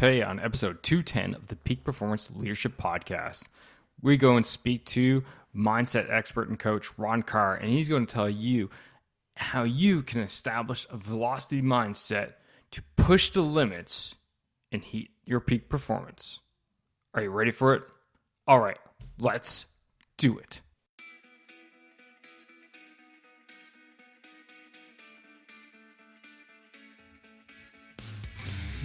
Today on episode 210 of the Peak Performance Leadership Podcast, we go and speak to mindset expert and coach Ron Karr, and he's going to tell you how you can establish a velocity mindset to push the limits and heat your peak performance. Are you ready for it? All right, let's do it.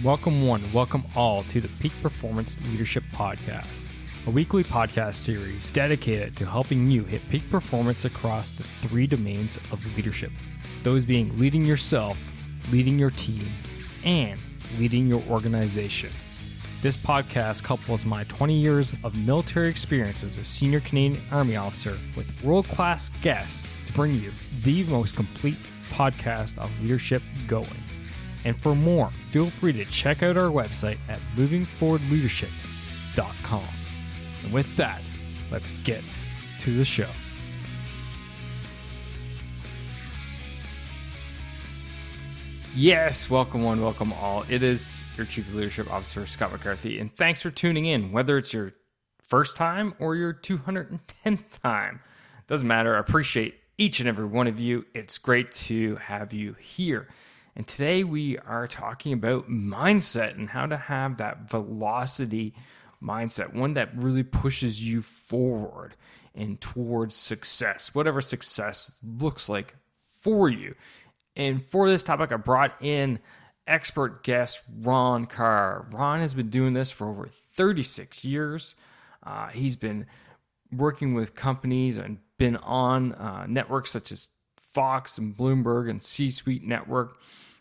Welcome one, welcome all to the Peak Performance Leadership Podcast, a weekly podcast series dedicated to helping you hit peak performance across the three domains of leadership. Those being leading yourself, leading your team, and leading your organization. This podcast couples my 20 years of military experience as a senior Canadian Army officer with world-class guests to bring you the most complete podcast of leadership going. And for more, feel free to check out our website at movingforwardleadership.com. And with that, let's get to the show. Yes, welcome one, welcome all. It is your Chief Leadership Officer, Scott McCarthy, and thanks for tuning in, whether it's your first time or your 210th time. Doesn't matter. I appreciate each and every one of you. It's great to have you here. And today we are talking about mindset and how to have that velocity mindset, one that really pushes you forward and towards success, whatever success looks like for you. And for this topic, I brought in expert guest Ron Karr. Ron has been doing this for over 36 years. He's been working with companies and been on networks such as Fox and Bloomberg and C-Suite Network.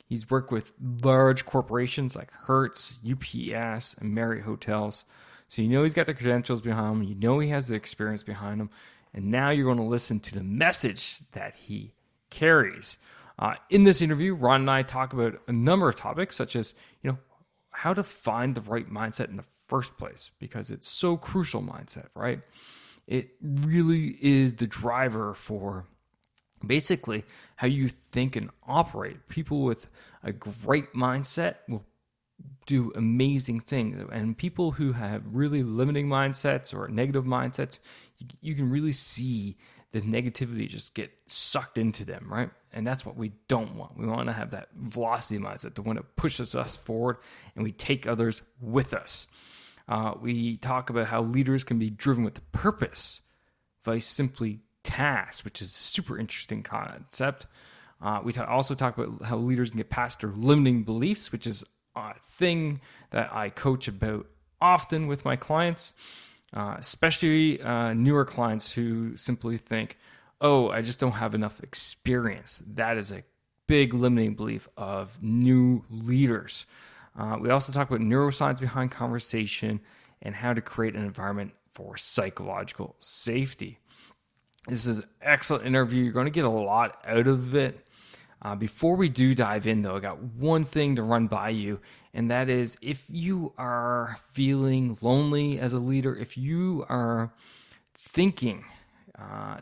He's worked with large corporations like Hertz, UPS, and Marriott Hotels. So you know he's got the credentials behind him. You know he has the experience behind him. And now you're going to listen to the message that he carries. In this interview, Ron and I talk about a number of topics, such as how to find the right mindset in the first place, because it's so crucial, mindset, right? It really is the driver for basically how you think and operate. People with a great mindset will do amazing things. And people who have really limiting mindsets or negative mindsets, you can really see the negativity just get sucked into them, right? And that's what we don't want. We want to have that velocity mindset, the one that pushes us forward and we take others with us. We talk about how leaders can be driven with purpose by simply tasks, which is a super interesting concept. We also talk about how leaders can get past their limiting beliefs, which is a thing that I coach about often with my clients, especially newer clients who simply think, oh, I just don't have enough experience. That is a big limiting belief of new leaders. We also talk about neuroscience behind conversation and how to create an environment for psychological safety. This is an excellent interview. You're going to get a lot out of it. Before we do dive in, though, I got one thing to run by you, and that is if you are feeling lonely as a leader, if you are thinking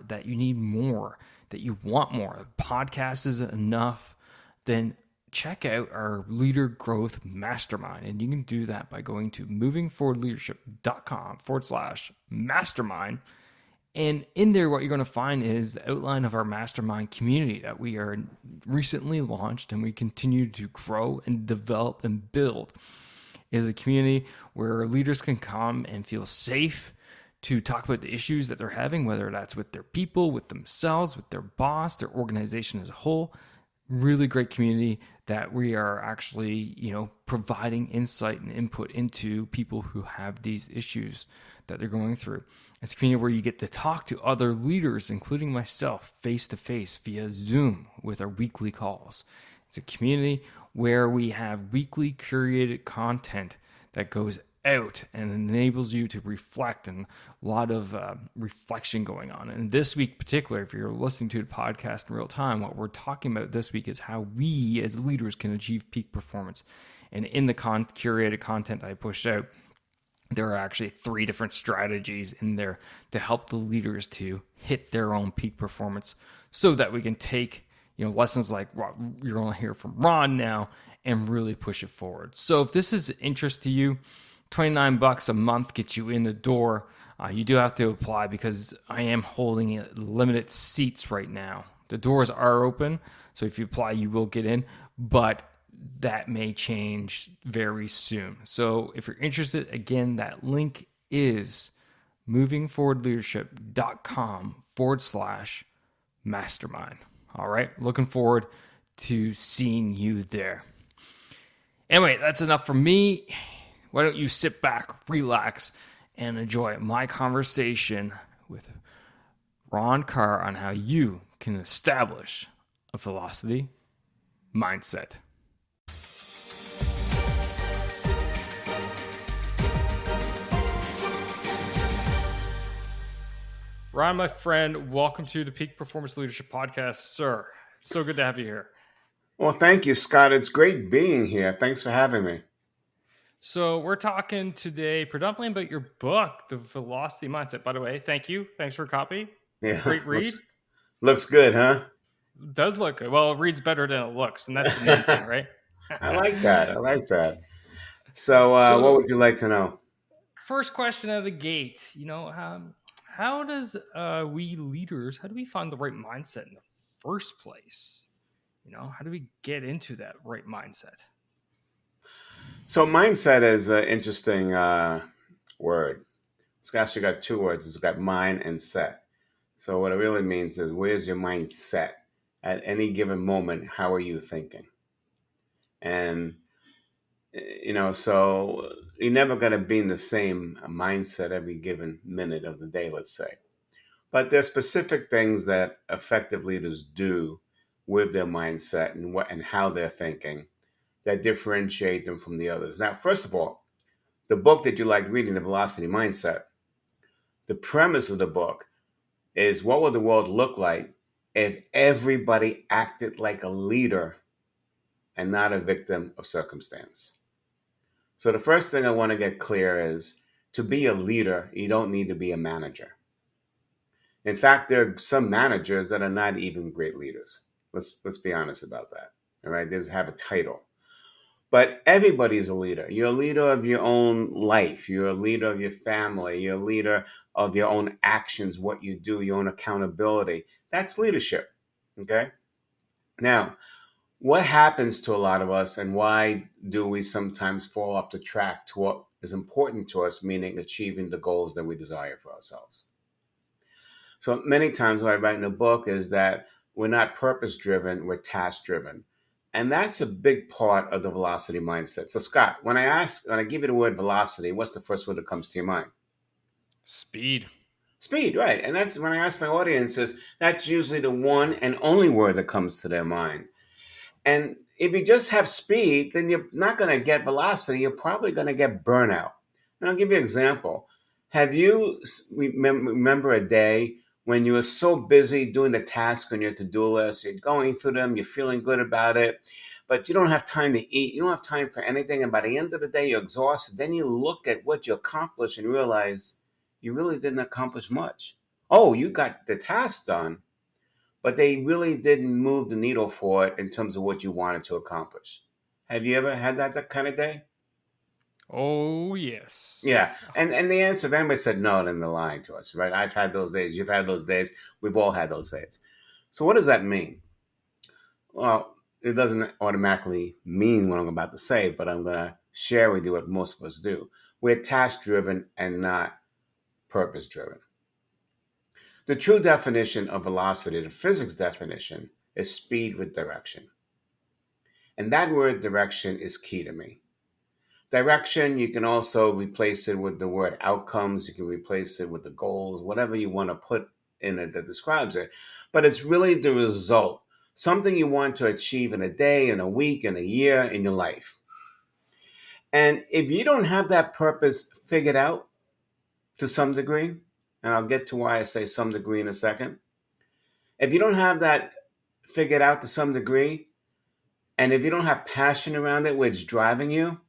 that you need more, that you want more, the podcast isn't enough, then check out our Leader Growth Mastermind. And you can do that by going to movingforwardleadership.com/mastermind. And in there, what you're going to find is the outline of our mastermind community that we are recently launched and we continue to grow and develop and build. It is a community where leaders can come and feel safe to talk about the issues that they're having, whether that's with their people, with themselves, with their boss, their organization as a whole. Really great community that we are actually, providing insight and input into people who have these issues that they're going through. It's a community where you get to talk to other leaders, including myself, face-to-face via Zoom with our weekly calls. It's a community where we have weekly curated content that goes out and enables you to reflect, and a lot of reflection going on. And this week in particular, if you're listening to the podcast in real time, what we're talking about this week is how we as leaders can achieve peak performance. And in the curated content I pushed out, there are actually 3 different strategies in there to help the leaders to hit their own peak performance so that we can take lessons like what you're going to hear from Ron now and really push it forward. So if this is of interest to you, $29 a month gets you in the door. You do have to apply because I am holding limited seats right now. The doors are open, so if you apply, you will get in, but that may change very soon. So if you're interested, again, that link is movingforwardleadership.com/mastermind. All right. Looking forward to seeing you there. Anyway, that's enough from me. Why don't you sit back, relax, and enjoy my conversation with Ron Karr on how you can establish a velocity mindset. Ron, my friend, welcome to the Peak Performance Leadership Podcast, sir. It's so good to have you here. Well, thank you, Scott. It's great being here. Thanks for having me. So we're talking today predominantly about your book, The Velocity Mindset. By the way, thank you. Thanks for a copy. Yeah, Great read. Looks good, huh? It does look good. Well, it reads better than it looks, and that's the main thing, right? I like that. So, what would you like to know? First question out of the gate, how does how do we find the right mindset in the first place? How do we get into that right mindset? So, mindset is an interesting word. It's actually got two words. It's got mind and set. So, what it really means is, where's your mind set at any given moment? How are you thinking? And so you're never going to be in the same mindset every given minute of the day, let's say. But there's specific things that effective leaders do with their mindset and how they're thinking that differentiate them from the others. Now, first of all, the book that you like reading, The Velocity Mindset, the premise of the book is, what would the world look like if everybody acted like a leader and not a victim of circumstance? So the first thing I want to get clear is, to be a leader, you don't need to be a manager. In fact, there are some managers that are not even great leaders. Let's be honest about that. All right, they just have a title. But everybody's a leader. You're a leader of your own life. You're a leader of your family. You're a leader of your own actions, what you do, your own accountability. That's leadership. Okay? Now, what happens to a lot of us, and why do we sometimes fall off the track to what is important to us, meaning achieving the goals that we desire for ourselves? So many times what I write in the book is that we're not purpose-driven, we're task-driven. And that's a big part of the velocity mindset. So Scott, when I give you the word velocity, what's the first word that comes to your mind? Speed. Speed, right. And that's when I ask my audiences, that's usually the one and only word that comes to their mind. And if you just have speed, then you're not going to get velocity. You're probably going to get burnout. And I'll give you an example. Have you remember a day when you were so busy doing the tasks on your to-do list, you're going through them, you're feeling good about it, but you don't have time to eat, you don't have time for anything, and by the end of the day, you're exhausted. Then you look at what you accomplished and realize you really didn't accomplish much. Oh, you got the task done, but they really didn't move the needle for it in terms of what you wanted to accomplish. Have you ever had that kind of day? Oh, yes. Yeah. And the answer, if anybody said no, then they're lying to us, right? I've had those days. You've had those days. We've all had those days. So what does that mean? Well, it doesn't automatically mean what I'm about to say, but I'm going to share with you what most of us do. We're task-driven and not purpose-driven. The true definition of velocity, the physics definition, is speed with direction. And that word direction is key to me. Direction, you can also replace it with the word outcomes. You can replace it with the goals, whatever you want to put in it that describes it. But it's really the result, something you want to achieve in a day, in a week, in a year, in your life. And if you don't have that purpose figured out to some degree, and I'll get to why I say some degree in a second. If you don't have that figured out to some degree, and if you don't have passion around it, which is driving you,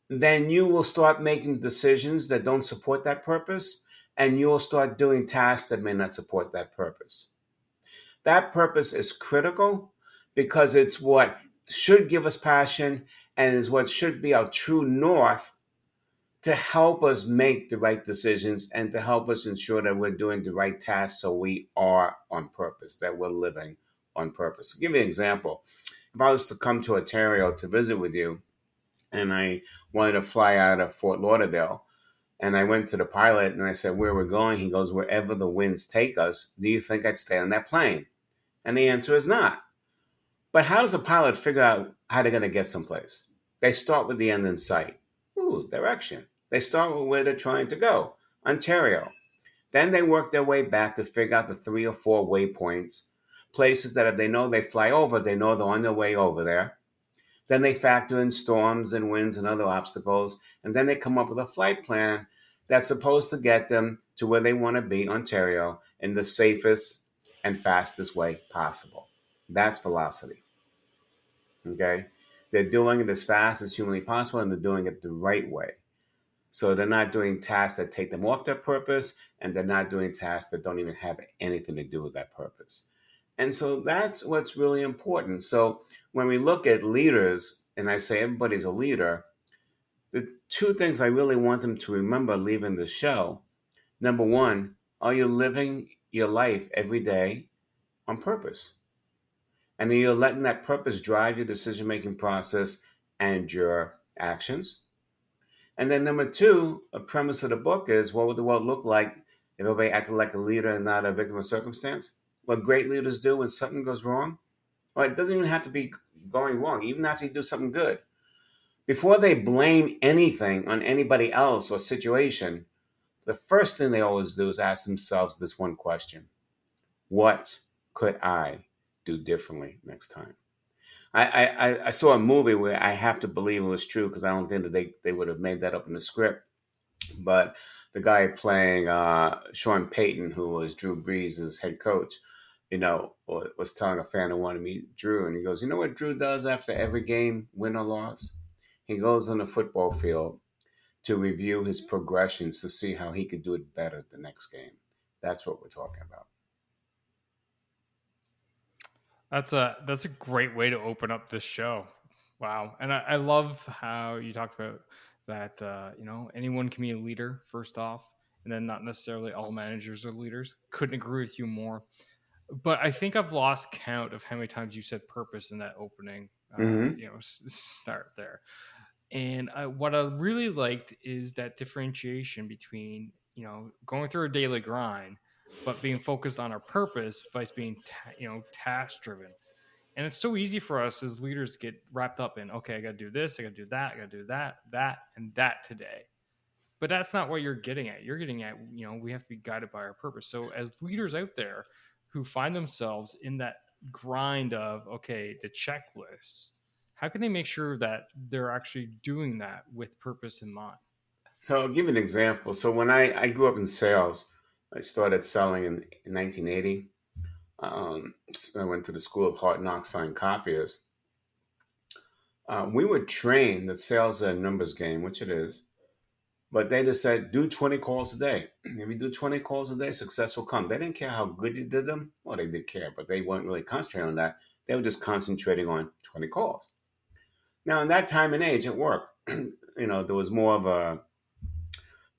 then you will start making decisions that don't support that purpose, and you will start doing tasks that may not support that purpose. That purpose is critical because it's what should give us passion and is what should be our true north to help us make the right decisions and to help us ensure that we're doing the right tasks so we are on purpose, that we're living on purpose. To give you an example, if I was to come to Ontario to visit with you and I wanted to fly out of Fort Lauderdale, and I went to the pilot and I said, "Where we're going?" He goes, "Wherever the winds take us." Do you think I'd stay on that plane? And the answer is not. But how does a pilot figure out how they're going to get someplace? They start with the end in sight. Ooh, direction. They start with where they're trying to go, Ontario. Then they work their way back to figure out the 3 or 4 waypoints, places that if they know they fly over, they know they're on their way over there. Then they factor in storms and winds and other obstacles, and then they come up with a flight plan that's supposed to get them to where they want to be, Ontario, in the safest and fastest way possible. That's velocity. Okay? They're doing it as fast as humanly possible and they're doing it the right way. So they're not doing tasks that take them off their purpose, and they're not doing tasks that don't even have anything to do with that purpose. And so that's what's really important. So when we look at leaders, and I say everybody's a leader, the two things I really want them to remember leaving the show: number one, are you living your life every day on purpose? And are you letting that purpose drive your decision making process and your actions? And then number two, a premise of the book is, what would the world look like if everybody acted like a leader and not a victim of circumstance? What great leaders do when something goes wrong? Well, it doesn't even have to be going wrong, even after you do something good. Before they blame anything on anybody else or situation, the first thing they always do is ask themselves this one question: what could I do differently next time? I saw a movie where I have to believe it was true because I don't think that they would have made that up in the script. But the guy playing Sean Payton, who was Drew Brees' head coach, was telling a fan who wanted to meet Drew, and he goes, "You know what Drew does after every game, win or loss? He goes on the football field to review his progressions to see how he could do it better the next game." That's what we're talking about. That's a great way to open up this show. Wow, and I love how you talked about that. Anyone can be a leader first off, and then not necessarily all managers are leaders. Couldn't agree with you more. But I think I've lost count of how many times you said purpose in that opening. Mm-hmm. Start there. And what I really liked is that differentiation between going through a daily grind, but being focused on our purpose, vice being task driven. And it's so easy for us as leaders to get wrapped up in, okay, I got to do this, I got to do that, I got to do that, and that today. But that's not what you're getting at. You're getting at, we have to be guided by our purpose. So as leaders out there who find themselves in that grind of, okay, the checklist, how can they make sure that they're actually doing that with purpose in mind? So I'll give you an example. So when I grew up in sales, I started selling in 1980. So I went to the School of Hard Knocks selling copiers. We were trained that sales is a numbers game, which it is. But they just said, do 20 calls a day. If you do 20 calls a day, success will come. They didn't care how good you did them. Well, they did care, but they weren't really concentrating on that. They were just concentrating on 20 calls. Now, in that time and age, it worked. There was more of a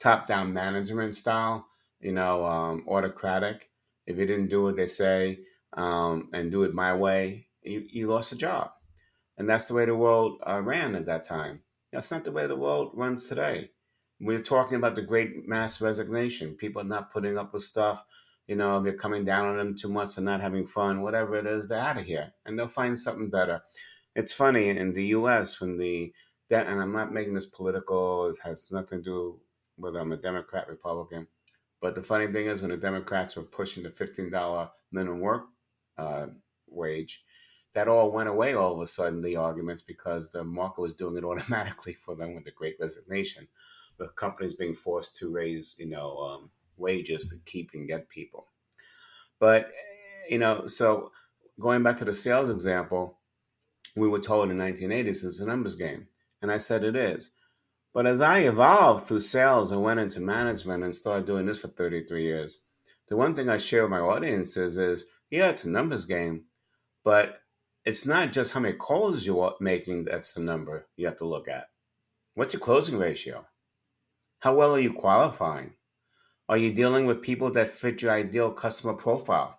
top-down management style, autocratic. If you didn't do what they say and do it my way, you lost a job. And that's the way the world ran at that time. That's not the way the world runs today. We're talking about the great mass resignation. People are not putting up with stuff. They're coming down on them too much and not having fun. Whatever it is, they're out of here. And they'll find something better. It's funny, in the U.S., and I'm not making this political, it has nothing to do whether I'm a Democrat, Republican. But the funny thing is, when the Democrats were pushing the $15 minimum work uh, wage, that all went away all of a sudden, the arguments, because the market was doing it automatically for them with the great resignation, with companies being forced to raise, wages to keep and get people. But, so going back to the sales example, we were told in the 1980s it's a numbers game. And I said it is. But as I evolved through sales and went into management and started doing this for 33 years, the one thing I share with my audiences is, yeah, it's a numbers game, but it's not just how many calls you're making that's the number you have to look at. What's your closing ratio? How well are you qualifying? Are you dealing with people that fit your ideal customer profile?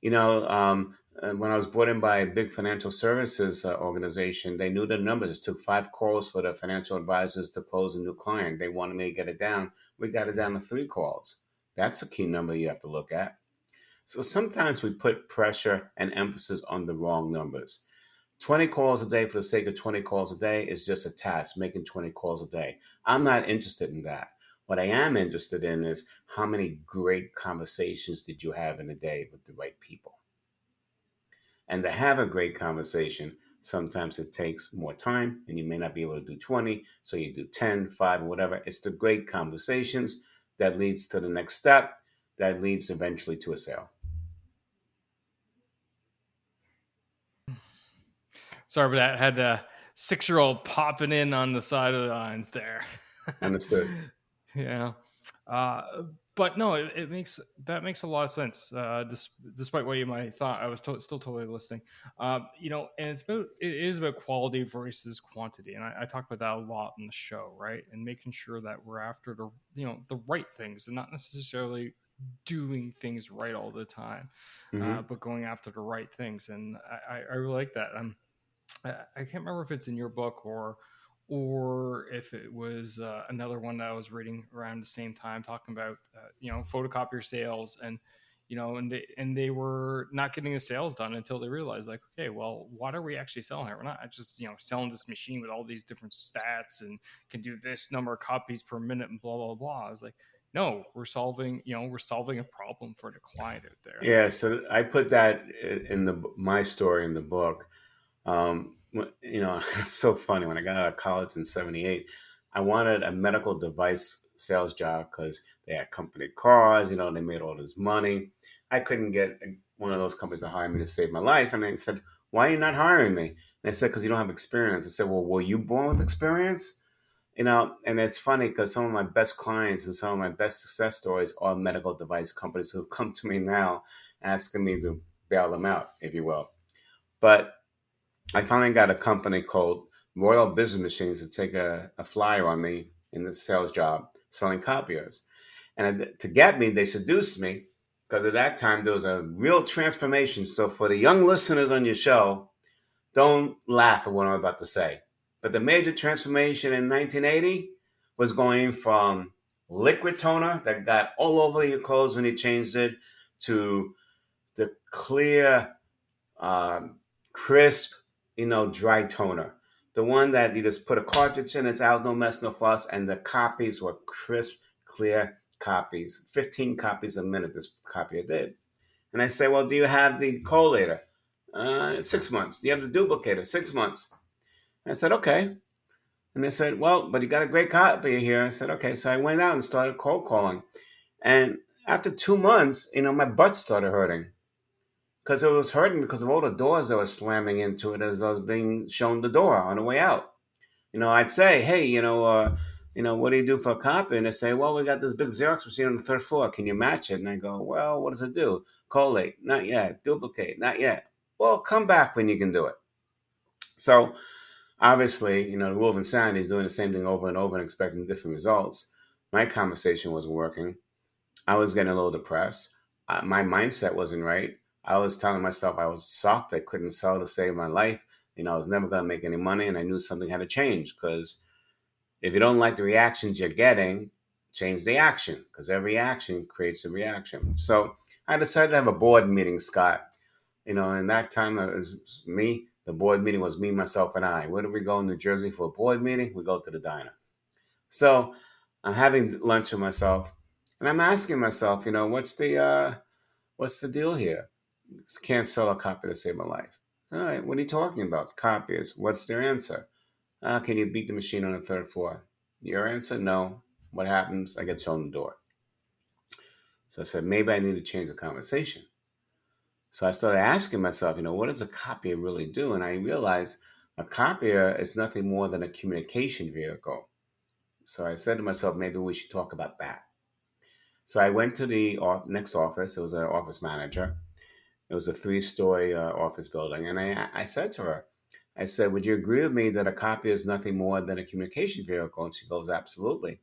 When I was brought in by a big financial services organization, they knew the numbers. It took 5 calls for the financial advisors to close a new client. They wanted me to get it down. We got it down to 3 calls. That's a key number you have to look at. So sometimes we put pressure and emphasis on the wrong numbers. 20 calls a day for the sake of 20 calls a day is just a task, making 20 calls a day. I'm not interested in that. What I am interested in is how many great conversations did you have in a day with the right people? And to have a great conversation, sometimes it takes more time and you may not be able to do 20. So you do 10, 5, or whatever. It's the great conversations that leads to the next step that leads eventually to a sale. Sorry for that. I had a 6-year-old popping in on the side of the lines there. Understood. Yeah. Uh, but no, it makes a lot of sense. Despite what you might have thought, I was still totally listening. And it is about quality versus quantity, and I talk about that a lot in the show, right? And making sure that we're after the right things, and not necessarily doing things right all the time, Hmm. but going after the right things. And I really like that. I can't remember if it's in your book or if it was another one that I was reading around the same time, talking about photocopier sales, and they were not getting the sales done until they realized, like, okay, well, what are we actually selling here? We're not just selling this machine with all these different stats and can do this number of copies per minute and blah blah blah. I was like, no, we're solving a problem for the client out there. Yeah, so I put that in my story in the book. It's so funny. When I got out of college in '78, I wanted a medical device sales job because they had company cars. They made all this money. I couldn't get one of those companies to hire me to save my life. And they said, "Why are you not hiring me?" And they said, "Because you don't have experience." I said, "Well, were you born with experience?" And it's funny because some of my best clients and some of my best success stories are medical device companies who've come to me now asking me to bail them out, if you will. But I finally got a company called Royal Business Machines to take a flyer on me in the sales job selling copiers. And to get me, they seduced me because at that time there was a real transformation. So for the young listeners on your show, don't laugh at what I'm about to say. But the major transformation in 1980 was going from liquid toner that got all over your clothes when you changed it to the clear, um, crisp, dry toner. The one that you just put a cartridge in, it's out, no mess, no fuss, and the copies were crisp, clear copies. 15 copies a minute this copier did. And I say, well, do you have the collator? 6 months. Do you have the duplicator? 6 months. And I said, okay. And they said, well, but you got a great copy here. I said, okay. So I went out and started cold calling. And after 2 months, my butt started hurting because it was hurting because of all the doors that were slamming into it as I was being shown the door on the way out. I'd say, hey, what do you do for a copy? And they say, well, we got this big Xerox machine on the third floor. Can you match it? And I go, well, what does it do? Collate? Not yet. Duplicate? Not yet. Well, come back when you can do it. So obviously, the rule of insanity is doing the same thing over and over and expecting different results. My conversation wasn't working. I was getting a little depressed. My mindset wasn't right. I was telling myself I was sucked. I couldn't sell to save my life. I was never going to make any money, and I knew something had to change because if you don't like the reactions you're getting, change the action because every action creates a reaction. So I decided to have a board meeting, Scott. And that time it was me. The board meeting was me, myself, and I. Where do we go in New Jersey for a board meeting? We go to the diner. So I'm having lunch with myself, and I'm asking myself, what's the deal here? Can't sell a copy to save my life. All right, what are you talking about? Copies. What's their answer? Can you beat the machine on the third floor? Your answer, no. What happens? I get shown the door. So I said, maybe I need to change the conversation. So I started asking myself, what does a copier really do? And I realized a copier is nothing more than a communication vehicle. So I said to myself, maybe we should talk about that. So I went to the next office. It was an office manager. It was a three-story office building. And I said to her, I said, would you agree with me that a copy is nothing more than a communication vehicle? And she goes, absolutely.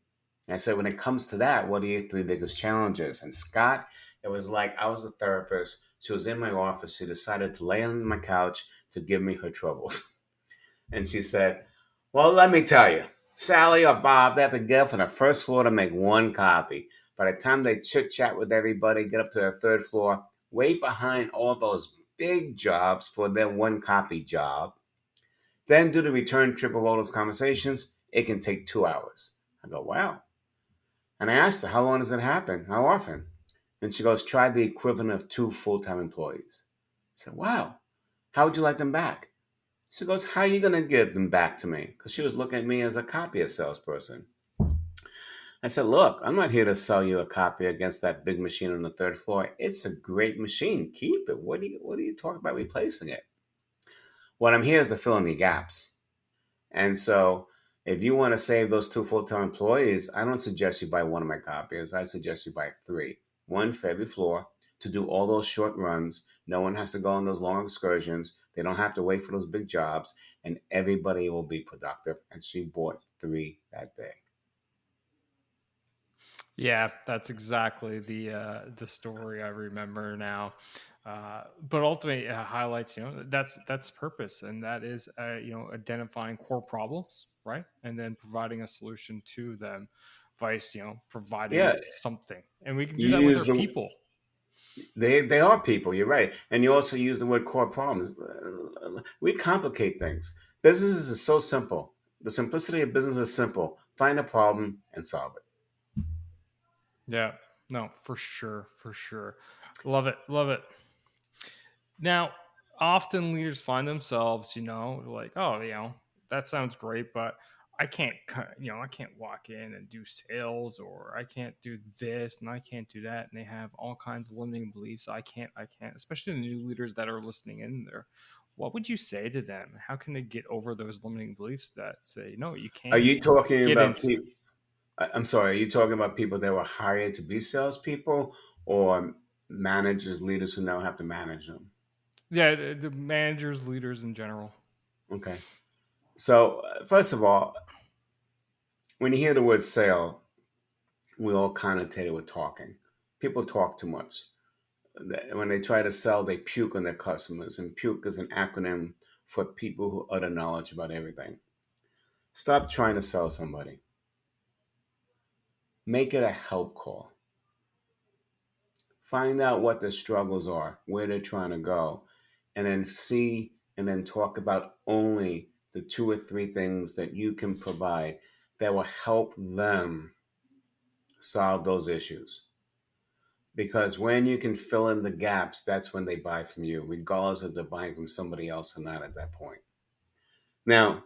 And I said, when it comes to that, what are your three biggest challenges? And Scott, it was like I was a therapist. She was in my office. She decided to lay on my couch to give me her troubles. And she said, well, let me tell you, Sally or Bob, they have to get up from the first floor to make one copy. By the time they chit chat with everybody, get up to the third floor, wait behind all those big jobs for their one copy job, then do the return trip of all those conversations, it can take 2 hours. I go, wow. And I asked her, how long does it happen? How often? And she goes, try the equivalent of two full-time employees. I said, wow. How would you like them back? She goes, how are you going to give them back to me? Because she was looking at me as a copier salesperson. I said, look, I'm not here to sell you a copy against that big machine on the third floor. It's a great machine. Keep it. What are you talking about replacing it? What I'm here is to fill in the gaps. And so if you want to save those two full-time employees, I don't suggest you buy one of my copiers. I suggest you buy three. One for every floor to do all those short runs. No one has to go on those long excursions. They don't have to wait for those big jobs, and everybody will be productive. And she bought three that day. Yeah, that's exactly the story I remember now. But ultimately, it highlights, that's purpose, and that is identifying core problems, right, and then providing a solution to them, vice Yeah, providing something, and we can do you that with our use the people. they are people. You're right, and you also use the word core problems. We complicate things. Business is so simple. The simplicity of business is simple. Find a problem and solve it. Yeah, no, for sure, for sure. Love it, love it. Now, often leaders find themselves, like, oh, that sounds great, but I can't walk in and do sales, or I can't do this and I can't do that. And they have all kinds of limiting beliefs. I can't, especially the new leaders that are listening in there. What would you say to them? How can they get over those limiting beliefs that say, no, you Are can't you talking get about into it? people? I'm sorry. Are you talking about people that were hired to be salespeople, or managers, leaders who now have to manage them? Yeah, the managers, leaders in general. Okay. So first of all, when you hear the word sale, we all connotate it with talking. People talk too much. When they try to sell, they puke on their customers, and puke is an acronym for people who utter knowledge about everything. Stop trying to sell somebody. Make it a help call. Find out what their struggles are, where they're trying to go, and then see and then talk about only the two or three things that you can provide that will help them solve those issues. Because when you can fill in the gaps, that's when they buy from you, regardless if they're buying from somebody else or not at that point. Now,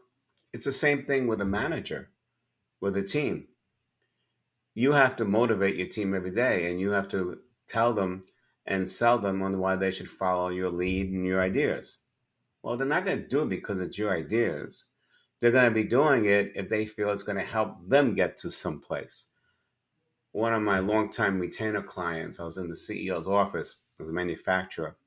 it's the same thing with a manager, with a team. You have to motivate your team every day, and you have to tell them and sell them on why they should follow your lead and your ideas. Well, they're not going to do it because it's your ideas. They're going to be doing it if they feel it's going to help them get to some place. One of my longtime retainer clients, I was in the CEO's office as a manufacturer,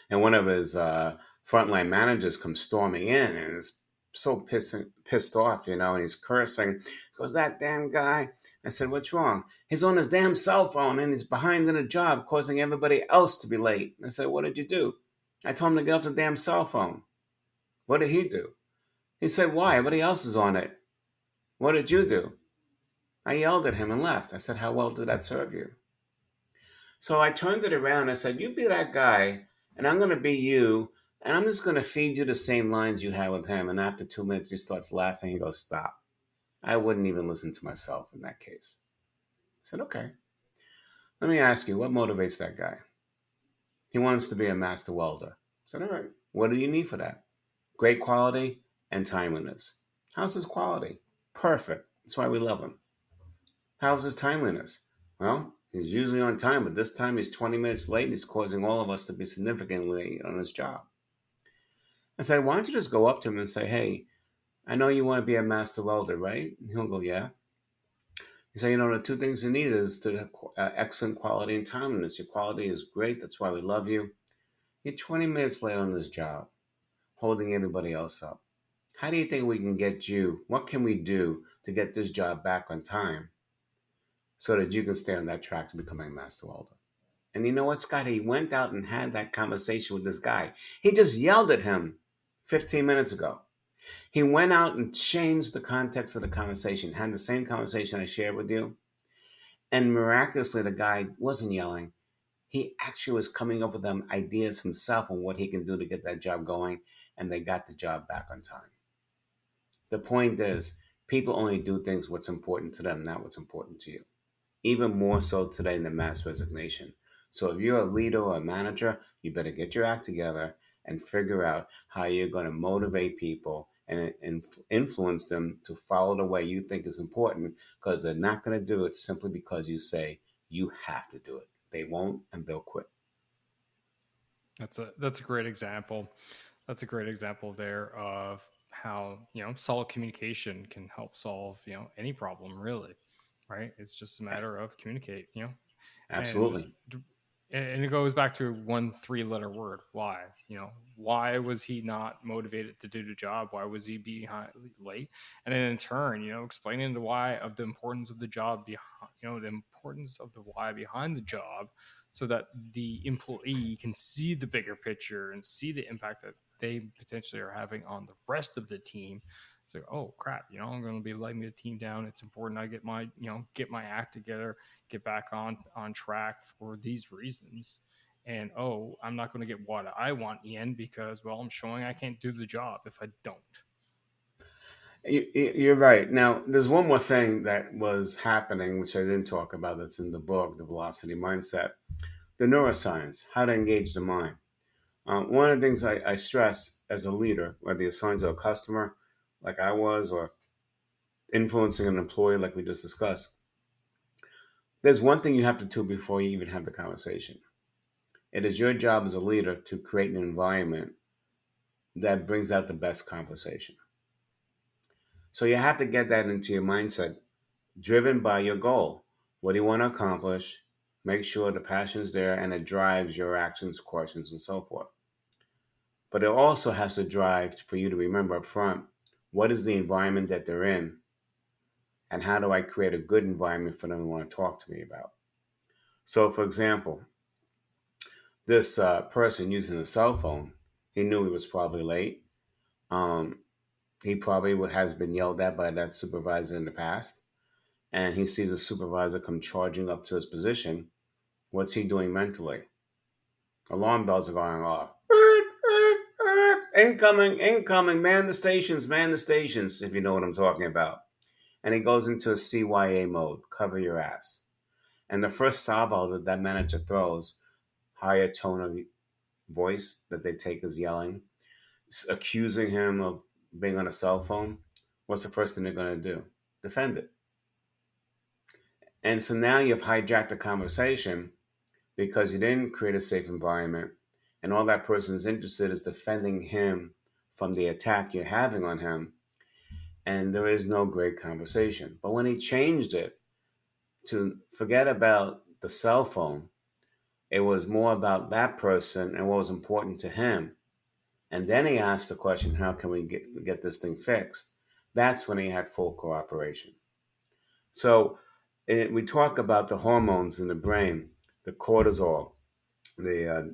and one of his frontline managers comes storming in and is so pissed off, and he's cursing. He goes, that damn guy. I said, what's wrong? He's on his damn cell phone and he's behind in a job, causing everybody else to be late. I said, what did you do? I told him to get off the damn cell phone. What did he do? He said, why? Everybody else is on it. What did you do? I yelled at him and left. I said, how well did that serve you? So I turned it around. I said, you be that guy, and I'm going to be you, and I'm just going to feed you the same lines you had with him. And after 2 minutes, he starts laughing. He goes, stop. I wouldn't even listen to myself in that case. I said, okay. Let me ask you, what motivates that guy? He wants to be a master welder. I said, all right. What do you need for that? Great quality and timeliness. How's his quality? Perfect. That's why we love him. How's his timeliness? Well, he's usually on time, but this time he's 20 minutes late and he's causing all of us to be significantly late on his job. I said, why don't you just go up to him and say, hey, I know you want to be a master welder, right? And he'll go, yeah. He said, the two things you need is to have excellent quality and timeliness. Your quality is great. That's why we love you. You're 20 minutes late on this job, holding everybody else up. How do you think we can get you? What can we do to get this job back on time so that you can stay on that track to becoming a master welder? And you know what, Scott? He went out and had that conversation with this guy. He just yelled at him 15 minutes ago. He went out and changed the context of the conversation, had the same conversation I shared with you. And miraculously, the guy wasn't yelling. He actually was coming up with them ideas himself on what he can do to get that job going. And they got the job back on time. The point is, people only do things what's important to them, not what's important to you. Even more so today in the mass resignation. So if you're a leader or a manager, you better get your act together and figure out how you're going to motivate people and influence them to follow the way you think is important, because they're not going to do it simply because you say you have to do it. They won't, and they'll quit. That's a great example. That's a great example there of how, solid communication can help solve, any problem really, right? It's just a matter of communicate, and Absolutely. and it goes back to one three-letter word, why. Why was he not motivated to do the job? Why was he behind late? And then in turn, explaining the why of the importance of the job behind, the importance of the why behind the job, so that the employee can see the bigger picture and see the impact that they potentially are having on the rest of the team. So, oh crap, I'm going to be letting the team down. It's important I get my, get my act together, get back on track for these reasons. And oh, I'm not going to get what I want in the end because, well, I'm showing I can't do the job if I don't. You're right. Now, there's one more thing that was happening, which I didn't talk about, that's in the book, The Velocity Mindset. The neuroscience, how to engage the mind. One of the things I stress as a leader, whether you're assigned to a customer like I was, or influencing an employee like we just discussed, there's one thing you have to do before you even have the conversation. It is your job as a leader to create an environment that brings out the best conversation. So you have to get that into your mindset, driven by your goal. What do you want to accomplish? Make sure the passion is there and it drives your actions, questions, and so forth. But it also has to drive for you to remember up front, what is the environment that they're in, and how do I create a good environment for them to want to talk to me about. So, for example, this person using a cell phone, he knew he was probably late. Um, he probably has been yelled at by that supervisor in the past, and he sees a supervisor come charging up to his position. What's he doing mentally? Alarm bells are going off. Incoming, incoming, man the stations, if you know what I'm talking about. And he goes into a CYA mode, cover your ass. And the first salvo that that manager throws, higher tone of voice that they take as yelling, accusing him of being on a cell phone, what's the first thing they're going to do? Defend it. And so now you've hijacked the conversation because you didn't create a safe environment, and all that person is interested is defending him from the attack you're having on him, and there is no great conversation. But when he changed it to forget about the cell phone, it was more about that person and what was important to him. And then he asked the question, how can we get this thing fixed? That's when he had full cooperation. So we talk about the hormones in the brain, the cortisol, the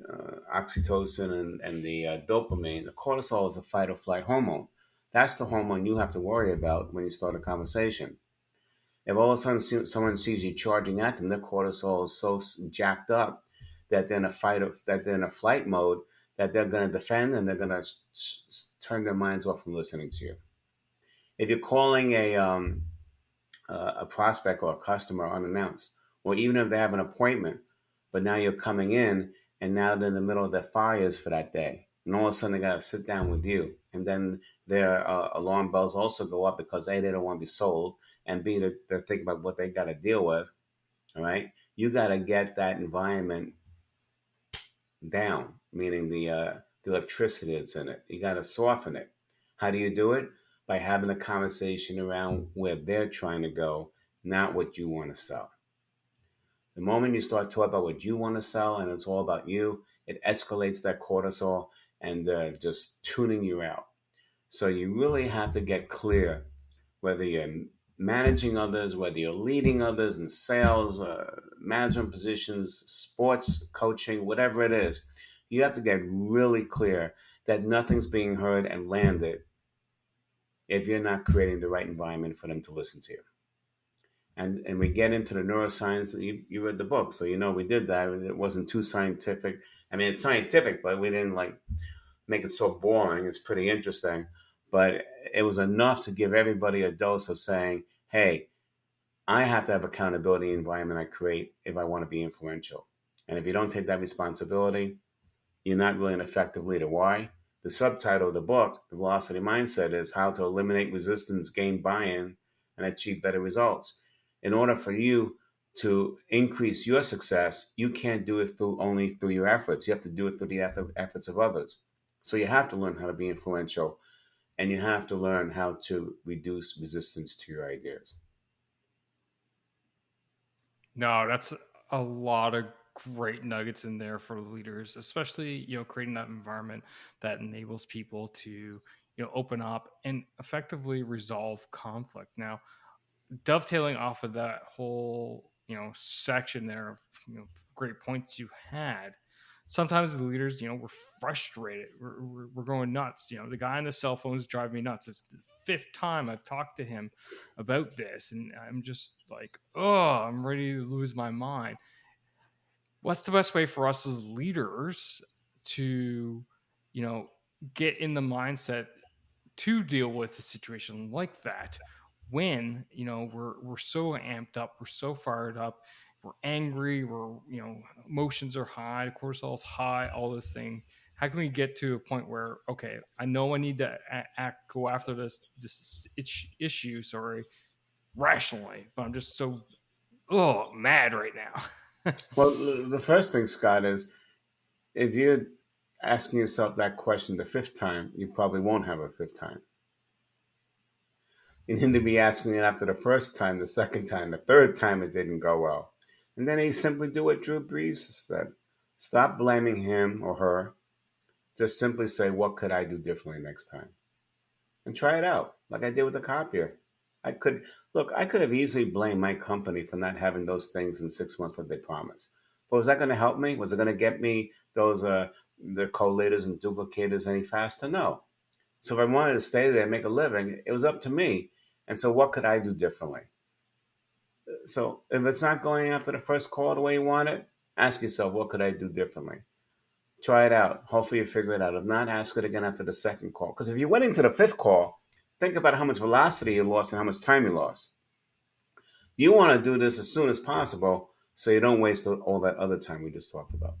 oxytocin, and the dopamine. The cortisol is a fight or flight hormone. That's the hormone you have to worry about when you start a conversation. If all of a sudden someone sees you charging at them, their cortisol is so jacked up that that they're in a flight mode, that they're going to defend, and they're going to turn their minds off from listening to you. If you're calling a prospect or a customer unannounced, or even if they have an appointment, but now you're coming in and now they're in the middle of their fires for that day, and all of a sudden they got to sit down with you, and then their alarm bells also go up because A, they don't want to be sold, and B, they're thinking about what they got to deal with. All right, you got to get that environment down, meaning the electricity that's in it. You got to soften it. How do you do it? By having a conversation around where they're trying to go, not what you want to sell. The moment you start talking about what you want to sell and it's all about you, it escalates that cortisol and just tuning you out. So you really have to get clear whether you're managing others, whether you're leading others in sales, management positions, sports coaching, whatever it is. You have to get really clear that nothing's being heard and landed if you're not creating the right environment for them to listen to you. And we get into the neuroscience. You read the book, so you know we did that. It wasn't too scientific. I mean, it's scientific, but we didn't like make it so boring. It's pretty interesting, but it was enough to give everybody a dose of saying, "Hey, I have to have accountability environment I create if I want to be influential. And if you don't take that responsibility, you're not really an effective leader." Why? The subtitle of the book, The Velocity Mindset, is how to eliminate resistance, gain buy-in, and achieve better results. In order for you to increase your success, you can't do it only through your efforts. You have to do it through the efforts of others. So you have to learn how to be influential, and you have to learn how to reduce resistance to your ideas. No, that's a lot of great nuggets in there for leaders, especially, creating that environment that enables people to, open up and effectively resolve conflict. Now, dovetailing off of that whole, section there of, great points you had, sometimes the leaders, we're frustrated. We're going nuts. The guy on the cell phone is driving me nuts. It's the fifth time I've talked to him about this, and I'm just like, oh, I'm ready to lose my mind. What's the best way for us as leaders to, you know, get in the mindset to deal with a situation like that when, we're so amped up, we're so fired up, we're angry, we're, emotions are high, cortisol's high, all this thing. How can we get to a point where, okay, I know I need to go after this issue, sorry, rationally, but I'm just so mad right now. Well, the first thing, Scott, is if you're asking yourself that question the fifth time, you probably won't have a fifth time. You need to be asking it after the first time, the second time, the third time it didn't go well. And then you simply do what Drew Brees said. Stop blaming him or her. Just simply say, what could I do differently next time? And try it out, like I did with the copier. I could have easily blamed my company for not having those things in 6 months like they promised. But was that going to help me? Was it going to get me those the collators and duplicators any faster? No. So if I wanted to stay there and make a living, it was up to me. And so what could I do differently? So if it's not going after the first call the way you want it, ask yourself, what could I do differently? Try it out. Hopefully you figure it out. If not, ask it again after the second call. Because if you went into the fifth call, think about how much velocity you lost and how much time you lost. You want to do this as soon as possible so you don't waste all that other time we just talked about.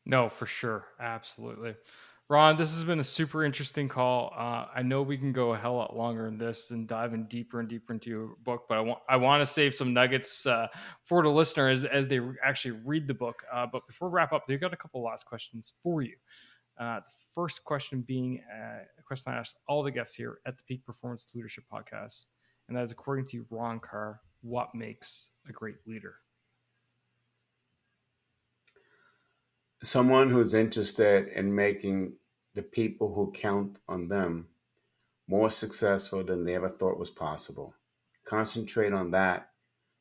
No, for sure. Absolutely. Ron, this has been a super interesting call. I know we can go a hell lot longer in this and dive in deeper and deeper into your book, but I want to save some nuggets for the listener as they actually read the book. But before we wrap up, we've got a couple last questions for you. The first question being a question I asked all the guests here at the Peak Performance Leadership Podcast, and that is, according to Ron Karr, what makes a great leader? Someone who's interested in making the people who count on them more successful than they ever thought was possible. Concentrate on that.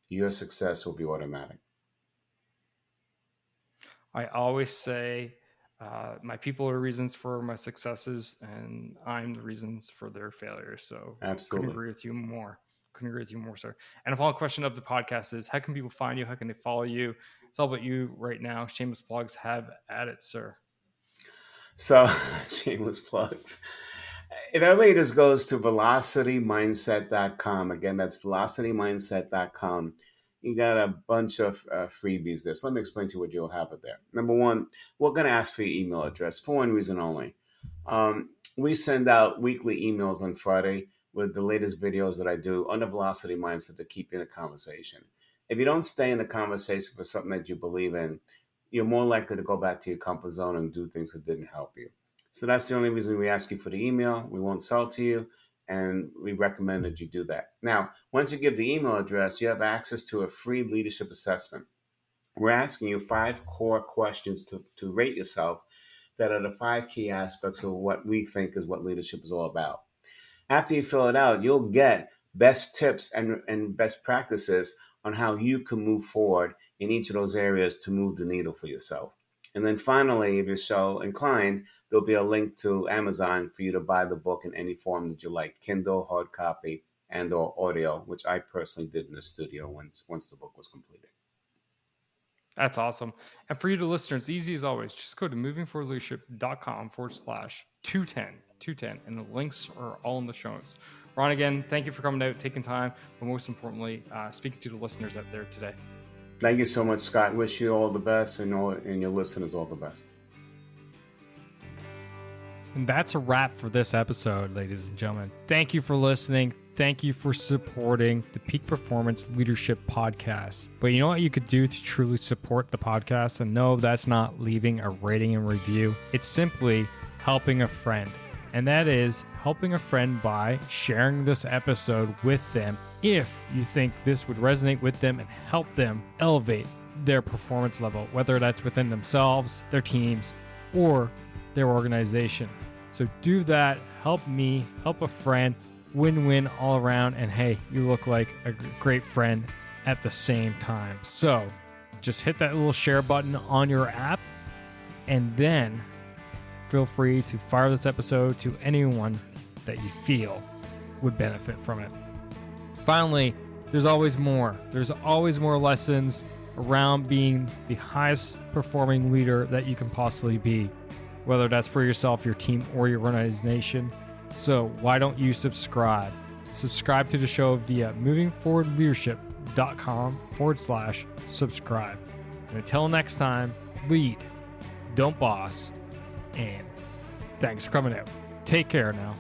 Your success will be automatic. I always say, my people are reasons for my successes, and I'm the reasons for their failures. So couldn't Absolutely. agree with you more. Couldn't agree with you more, sir. And the final question of the podcast is, how can people find you? How can they follow you? It's all about you right now. Shameless plugs, have at it, sir. So, shameless plugs. If everybody just goes to velocitymindset.com, again, that's velocitymindset.com, you got a bunch of freebies there. So let me explain to you what you'll have it there. Number one, we're going to ask for your email address for one reason only. We send out weekly emails on Friday with the latest videos that I do on the velocity mindset to keep you in a conversation. If you don't stay in the conversation for something that you believe in, you're more likely to go back to your comfort zone and do things that didn't help you. So that's the only reason we ask you for the email. We won't sell to you, and we recommend that you do that. Now, once you give the email address, you have access to a free leadership assessment. We're asking you 5 core questions to rate yourself that are the 5 key aspects of what we think is what leadership is all about. After you fill it out, you'll get best tips and best practices on how you can move forward in each of those areas to move the needle for yourself. And then finally, if you're so inclined, there'll be a link to Amazon for you to buy the book in any form that you like, Kindle, hard copy, and or audio, which I personally did in the studio once the book was completed. That's awesome. And for you to listeners, easy as always, just go to movingforwardleadership.com/210, and the links are all in the show notes. Ron, again, thank you for coming out, taking time, but most importantly, speaking to the listeners out there today. Thank you so much, Scott. Wish you all the best and your listeners all the best. And that's a wrap for this episode, ladies and gentlemen. Thank you for listening. Thank you for supporting the Peak Performance Leadership Podcast. But you know what you could do to truly support the podcast? And no, that's not leaving a rating and review. It's simply helping a friend. And that is helping a friend by sharing this episode with them if you think this would resonate with them and help them elevate their performance level, whether that's within themselves, their teams, or their organization. So do that. Help me, help a friend. Win-win all around. And hey, you look like a great friend at the same time. So just hit that little share button on your app, and then feel free to fire this episode to anyone that you feel would benefit from it. Finally, there's always more. There's always more lessons around being the highest performing leader that you can possibly be, whether that's for yourself, your team, or your organization. So why don't you subscribe? Subscribe to the show via movingforwardleadership.com/subscribe. And until next time, lead, don't boss, and thanks for coming out. Take care now.